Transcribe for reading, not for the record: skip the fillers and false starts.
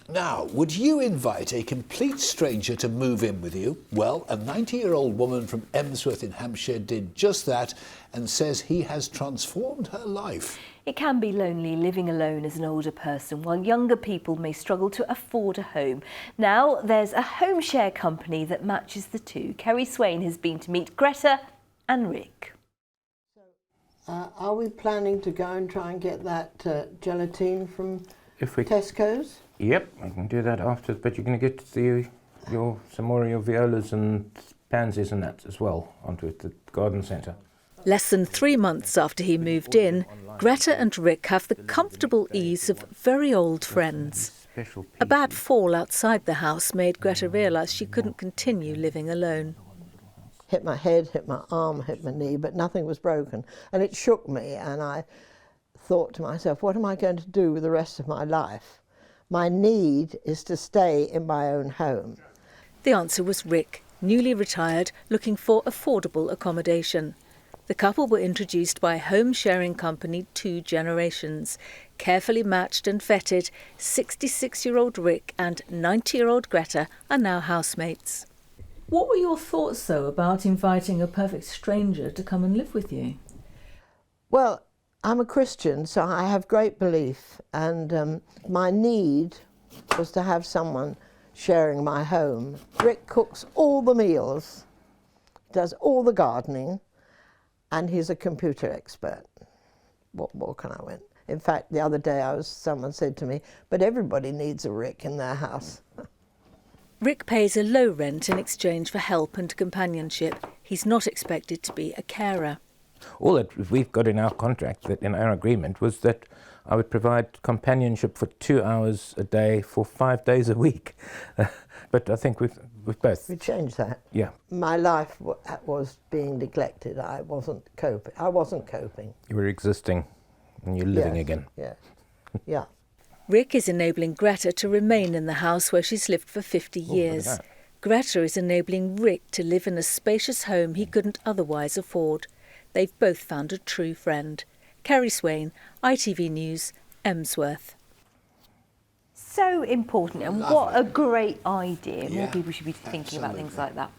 Now, would you invite a complete stranger to move in with you? Well, a 90-year-old woman from Emsworth in Hampshire did just that and says he has transformed her life. It can be lonely living alone as an older person, while younger people may struggle to afford a home. Now, there's a home share company that matches the two. Kerry Swain has been to meet Greta and Rick. Are we planning to go and try and get that gelatine from Tesco's? Yep, I can do that after, but you're going to get some more of your violas and pansies and that as well onto the garden centre. Less than 3 months after he moved in, Greta and Rick have the comfortable ease of very old friends. A bad fall outside the house made Greta realise she couldn't continue living alone. Hit my head, hit my arm, hit my knee, but nothing was broken. And it shook me, and I thought to myself, what am I going to do with the rest of my life? My need is to stay in my own home. The answer was Rick, newly retired, looking for affordable accommodation. The couple were introduced by home sharing company Two Generations. Carefully matched and vetted, 66-year-old Rick and 90-year-old Greta are now housemates. What were your thoughts, though, about inviting a perfect stranger to come and live with you? Well, I'm a Christian, so I have great belief, and my need was to have someone sharing my home. Rick cooks all the meals, does all the gardening, and he's a computer expert. What more can I want? In fact, the other day someone said to me, but everybody needs a Rick in their house. Rick pays a low rent in exchange for help and companionship. He's not expected to be a carer. All that we've got in our contract, that in our agreement, was that I would provide companionship for 2 hours a day for 5 days a week. But I think we've both... We changed that. Yeah. My life was being neglected. I wasn't coping. You were existing and you're living again. Yeah. Yeah. Rick is enabling Greta to remain in the house where she's lived for 50 years. Greta is enabling Rick to live in a spacious home he couldn't otherwise afford. They've both found a true friend. Kerry Swain, ITV News, Emsworth. So important, and what a great idea. More Yeah, people should be thinking about things like that.